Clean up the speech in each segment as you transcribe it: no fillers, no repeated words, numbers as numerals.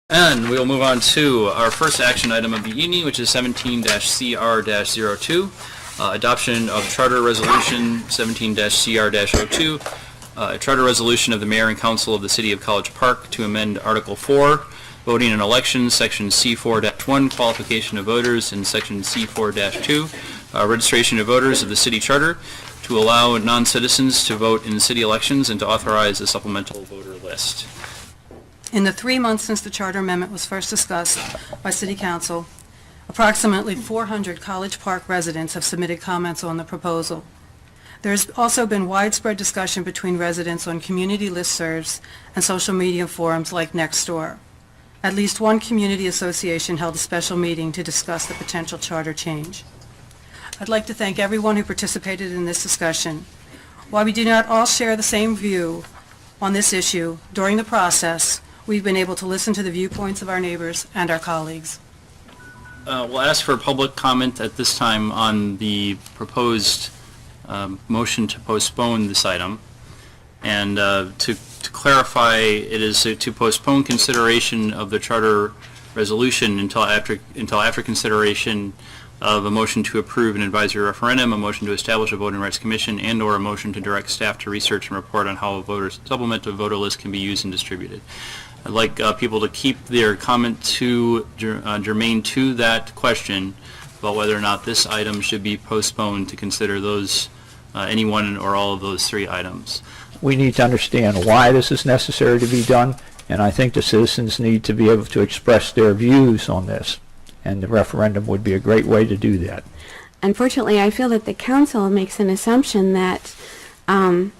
And we will move on to our first action item of the evening, which is 17-CR-02, adoption of Charter Resolution 17-CR-02, a charter resolution of the Mayor and Council of the City of College Park to amend Article 4, voting in elections, Section C4-1, qualification of voters, and Section C4-2, registration of voters of the City Charter, to allow non-citizens to vote in city elections and to authorize a supplemental voter list. In the 3 months since the Charter Amendment was first discussed by City Council, approximately 400 College Park residents have submitted comments on the proposal. There has also been widespread discussion between residents on community listservs and social media forums like Nextdoor. At least one community association held a special meeting to discuss the potential charter change. I'd like to thank everyone who participated in this discussion. While we do not all share the same view on this issue, during the process, we've been able to listen to the viewpoints of our neighbors and our colleagues. We'll ask for public comment at this time on the proposed motion to postpone this item. And to clarify, it is to postpone consideration of the charter resolution until after consideration of a motion to approve an advisory referendum, a motion to establish a voting rights commission, and/or a motion to direct staff to research and report on how a supplemental voter list can be used and distributed. I'd like people to keep their comment germane to that question about whether or not this item should be postponed to consider those any one or all of those three items. We need to understand why this is necessary to be done, and I think the citizens need to be able to express their views on this, and the referendum would be a great way to do that. Unfortunately, I feel that the council makes an assumption that, that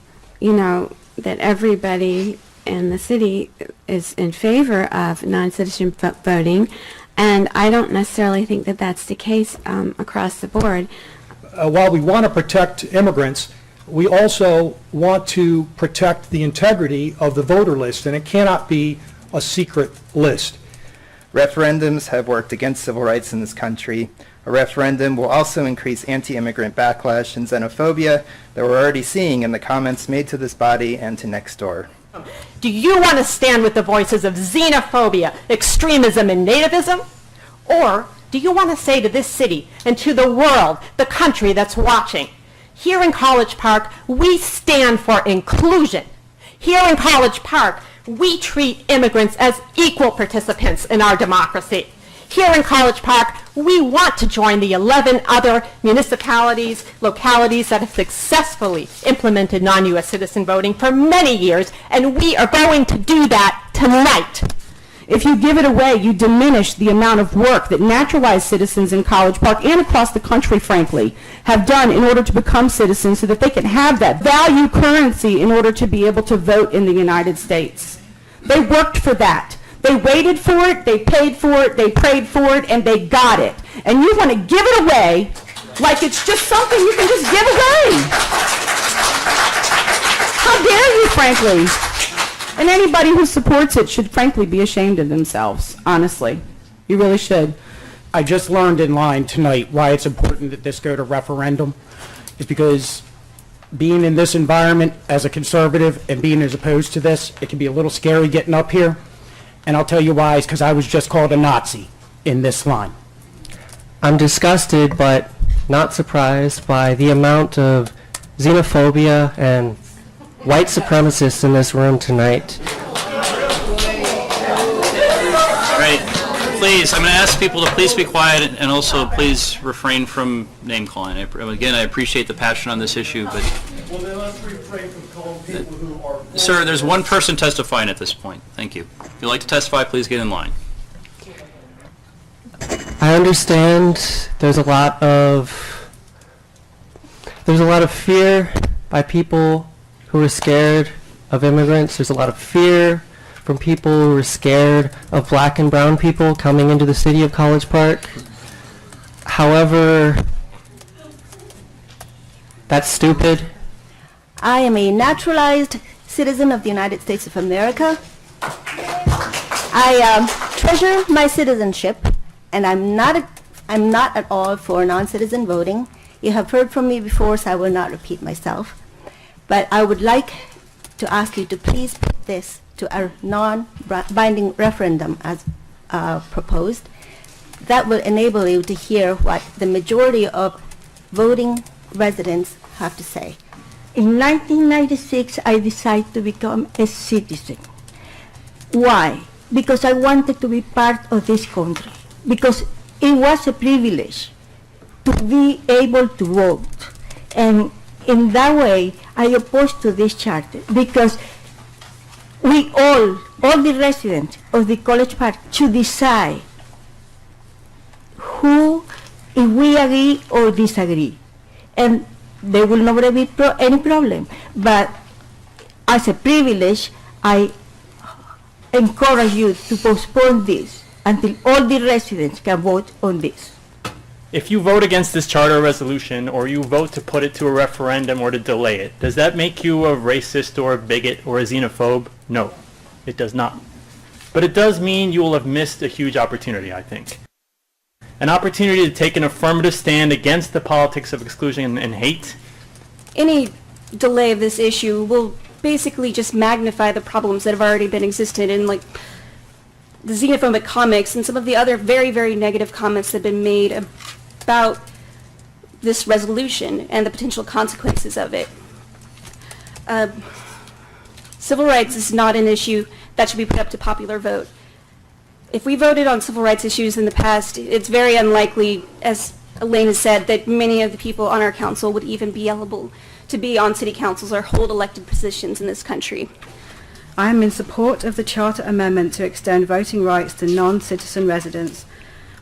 everybody in the city is in favor of non-citizen voting, and I don't necessarily think that that's the case across the board. While we want to protect immigrants, we also want to protect the integrity of the voter list, and it cannot be a secret list. Referendums have worked against civil rights in this country. A referendum will also increase anti-immigrant backlash and xenophobia that we're already seeing in the comments made to this body and to Nextdoor. Do you want to stand with the voices of xenophobia, extremism, and nativism? Or do you want to say to this city and to the world, the country that's watching, here in College Park, we stand for inclusion. Here in College Park, we treat immigrants as equal participants in our democracy. Here in College Park, we want to join the 11 other municipalities, localities that have successfully implemented non-U.S. citizen voting for many years, and we are going to do that tonight. If you give it away, you diminish the amount of work that naturalized citizens in College Park and across the country, frankly, have done in order to become citizens so that they can have that value currency in order to be able to vote in the United States. They worked for that. They waited for it, they paid for it, they prayed for it, and they got it. And you want to give it away like it's just something you can just give away. How dare you, frankly? And anybody who supports it should frankly be ashamed of themselves, honestly. You really should. I just learned in line tonight why it's important that this go to referendum. Is because being in this environment as a conservative and being as opposed to this, it can be a little scary getting up here. And I'll tell you why, it's because I was just called a Nazi in this line. I'm disgusted but not surprised by the amount of xenophobia and white supremacists in this room tonight. Right. Please, I'm going to ask people to please be quiet and also please refrain from name calling. Again, I appreciate the passion on this issue, but... Well, then let's refrain from calling people who are... Sir, there's one person testifying at this point. Thank you. If you'd like to testify, please get in line. I understand there's a lot of fear by people who are scared of immigrants. There's a lot of fear from people who are scared of black and brown people coming into the city of College Park. However, that's stupid. I am a naturalized citizen of the United States of America. I treasure my citizenship, and I'm not at all for non-citizen voting. You have heard from me before, so I will not repeat myself. But I would like to ask you to please put this to a non-binding referendum as proposed, that will enable you to hear what the majority of voting residents have to say. In 1996, I decided to become a citizen. Why? Because I wanted to be part of this country. Because it was a privilege to be able to vote. And in that way, I opposed to this charter because we all the residents of the College Park should decide if we agree or disagree. And there will never be any problem. But as a privilege, I encourage you to postpone this until all the residents can vote on this. If you vote against this charter resolution, or you vote to put it to a referendum or to delay it, does that make you a racist or a bigot or a xenophobe? No, it does not. But it does mean you will have missed a huge opportunity, I think. An opportunity to take an affirmative stand against the politics of exclusion and hate. Any delay of this issue will basically just magnify the problems that have already been existed in, like, the xenophobic comments and some of the other very, very negative comments that have been made about this resolution and the potential consequences of it. Civil rights is not an issue that should be put up to popular vote. If we voted on civil rights issues in the past, it's very unlikely, as Elaine has said, that many of the people on our council would even be eligible to be on city councils or hold elected positions in this country. I am in support of the Charter Amendment to extend voting rights to non-citizen residents.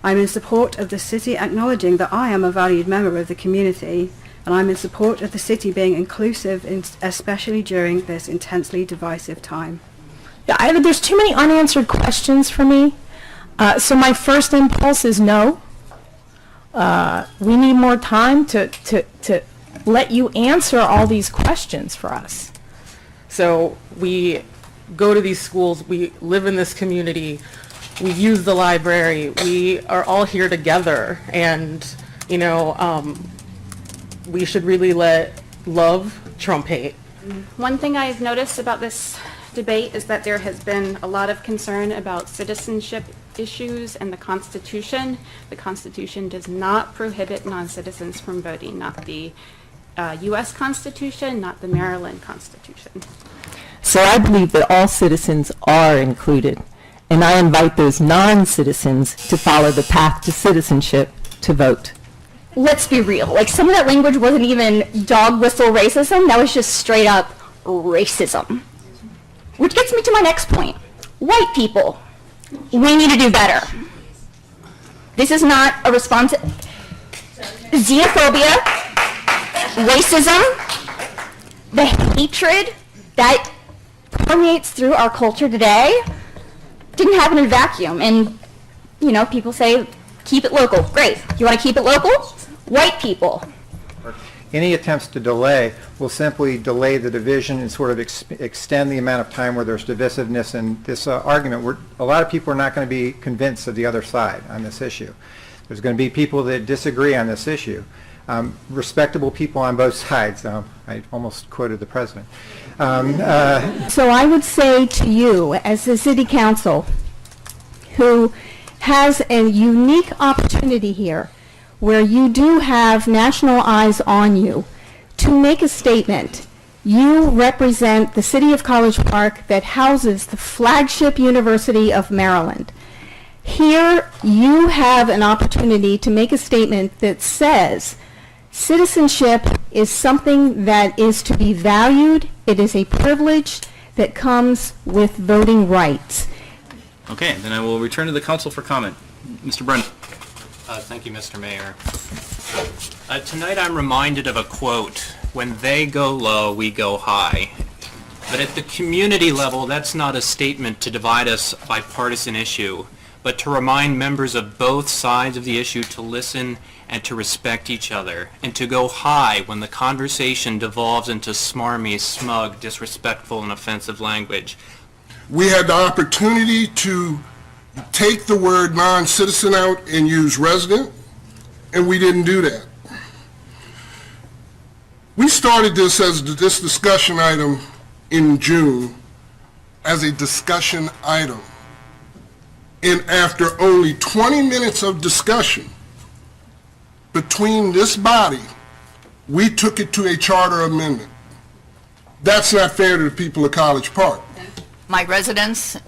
I am in support of the city acknowledging that I am a valued member of the community, and I am in support of the city being inclusive, especially during this intensely divisive time. Yeah, there's too many unanswered questions for me. So my first impulse is no. We need more time to let you answer all these questions for us. So we go to these schools, we live in this community, we use the library, we are all here together, and, you know, we should really let love trump hate. One thing I've noticed about this debate is that there has been a lot of concern about citizenship issues and the Constitution. The Constitution does not prohibit non-citizens from voting, not the U.S. Constitution, not the Maryland Constitution. So I believe that all citizens are included, and I invite those non-citizens to follow the path to citizenship to vote. Let's be real. Like, some of that language wasn't even dog whistle racism. That was just straight up racism. Which gets me to my next point. White people, we need to do better. This is not a response to xenophobia, racism, the hatred that permeates through our culture today didn't happen in a vacuum. And, you know, people say, keep it local. Great. You want to keep it local? White people. Any attempts to delay will simply delay the division and sort of extend the amount of time where there's divisiveness in this argument. Where a lot of people are not going to be convinced of the other side on this issue. There's going to be people that disagree on this issue. Respectable people on both sides. I almost quoted the president. So I would say to you, as the city council, who has a unique opportunity here, where you do have national eyes on you, to make a statement. You represent the city of College Park that houses the flagship University of Maryland. Here you have an opportunity to make a statement that says citizenship is something that is to be valued. It is a privilege that comes with voting rights. Okay, then I will return to the council for comment. Mr. Brennan. Thank you, Mr. Mayor. Tonight I'm reminded of a quote, "When they go low, we go high." But at the community level, that's not a statement to divide us by partisan issue, but to remind members of both sides of the issue to listen and to respect each other, and to go high when the conversation devolves into smarmy, smug, disrespectful, and offensive language. We had the opportunity to take the word non-citizen out and use resident, and we didn't do that. We started this as this discussion item in June as a discussion item. And after only 20 minutes of discussion between this body, we took it to a charter amendment. That's not fair to the people of College Park. My residents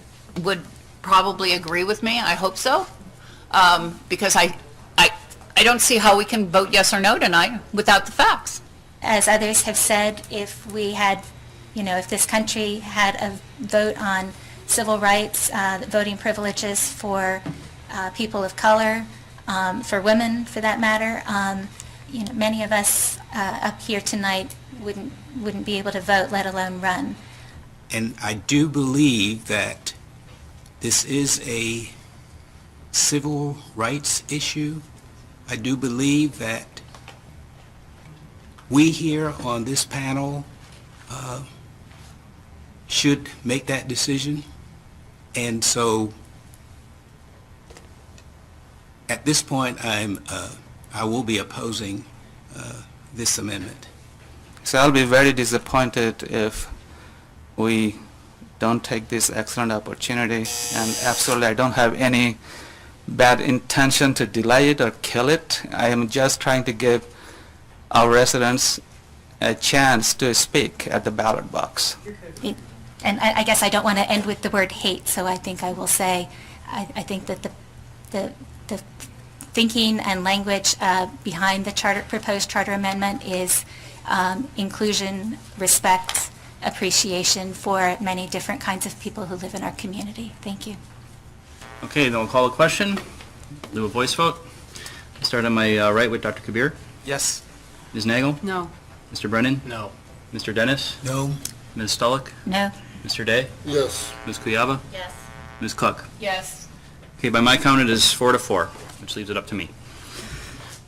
would probably agree with me, I hope so, because I don't see how we can vote yes or no tonight without the facts. As others have said, if we had, if this country had a vote on civil rights, voting privileges for people of color, for women for that matter, many of us up here tonight wouldn't be able to vote, let alone run. And I do believe that this is a civil rights issue. I do believe that we here on this panel should make that decision. And so at this point, I will be opposing this amendment. So I'll be very disappointed if we don't take this excellent opportunity, and absolutely I don't have any bad intention to delay it or kill it. I am just trying to give our residents a chance to speak at the ballot box. And I guess I don't want to end with the word hate, so I think I will say, I think that the thinking and language behind the proposed charter amendment is inclusion, respect, appreciation for many different kinds of people who live in our community. Thank you. Okay, then we'll call a question. Do a voice vote. Start on my right with Dr. Kabir. Yes. Ms. Nagel? No. Mr. Brennan? No. Mr. Dennis? No. Ms. Stullock? No. Mr. Day? Yes. Ms. Kuyaba? Yes. Ms. Cluck? Yes. Okay, by my count, it is 4-4, which leaves it up to me.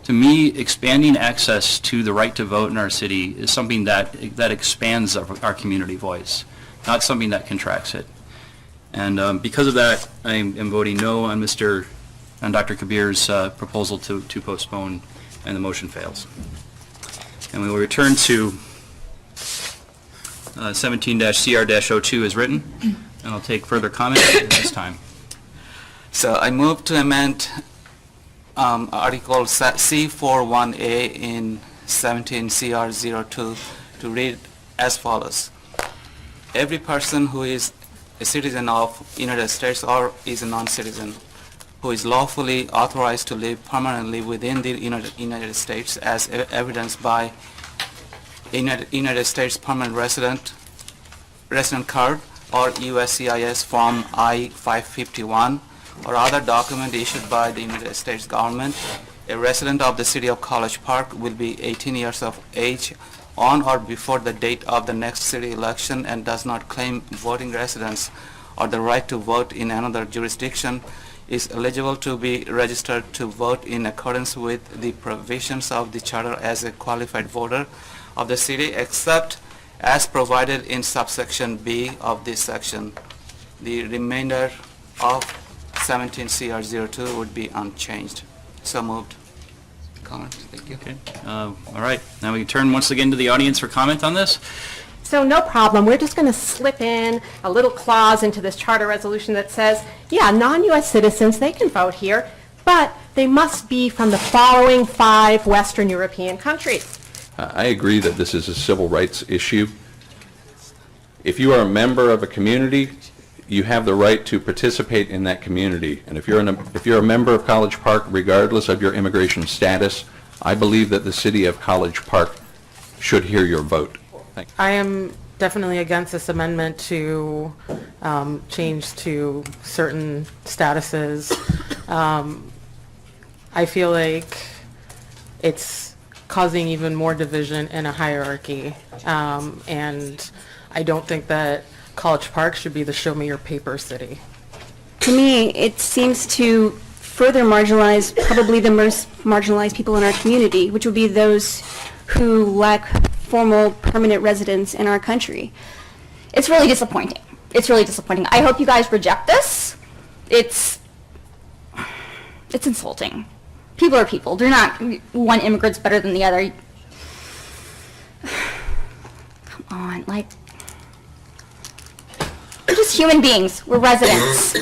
To me, expanding access to the right to vote in our city is something that expands our community voice, not something that contracts it. And because of that, I am voting no on Dr. Kabir's proposal to postpone, and the motion fails. And we will return to 17-CR-02 as written, and I'll take further comment at this time. So I move to amend Article C41A in 17-CR-02 to read as follows. Every person who is a citizen of United States or is a non-citizen who is lawfully authorized to live permanently within the United States as evidenced by United States permanent resident card or USCIS Form I-551 or other document issued by the United States government. A resident of the city of College Park will be 18 years of age on or before the date of the next city election and does not claim voting residence or the right to vote in another jurisdiction is eligible to be registered to vote in accordance with the provisions of the charter as a qualified voter of the city except as provided in subsection B of this section. The remainder of 17-CR-02 would be unchanged. So moved. Comment. Thank you. Okay. All right. Now we can turn once again to the audience for comment on this. So no problem. We're just going to slip in a little clause into this charter resolution that says, yeah, non-U.S. citizens, they can vote here, but they must be from the following 5 Western European countries. I agree that this is a civil rights issue. If you are a member of a community, you have the right to participate in that community. And if you're a member of College Park, regardless of your immigration status, I believe that the city of College Park should hear your vote. Thank you. I am definitely against this amendment to change to certain statuses. I feel like it's causing even more division in a hierarchy, and I don't think that College Park should be the show me your paper city. To me, it seems to further marginalize probably the most marginalized people in our community, which would be those who lack formal permanent residence in our country. It's really disappointing. It's really disappointing. I hope you guys reject this. It's insulting. People are people. They're not one immigrant's better than the other. Come on, like. just human beings. We're residents.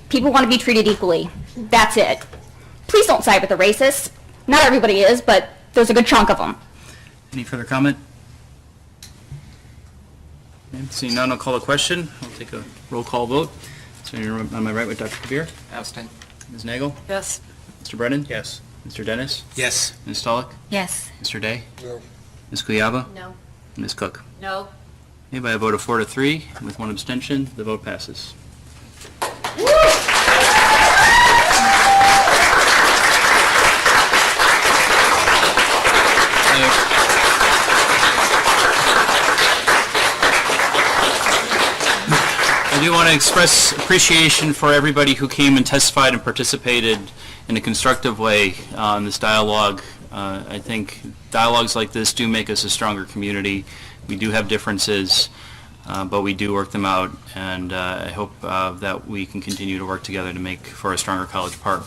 People want to be treated equally. That's it. Please don't side with the racists. Not everybody is, but there's a good chunk of them. Any further comment? Okay, seeing none, I'll call a question. I'll take a roll call vote. So you're on my right with Dr. Kabir? Abstain. Ms. Nagel? Yes. Mr. Brennan? Yes. Mr. Dennis? Yes. Ms. Stolick? Yes. Mr. Day? No. Ms. Kuyava? No. Ms. Cook? No. Okay, by a vote of 4 to 3, with one abstention, the vote passes. I do want to express appreciation for everybody who came and testified and participated in a constructive way in this dialogue. I think dialogues like this do make us a stronger community. We do have differences, but we do work them out, and I hope that we can continue to work together to make for a stronger College Park.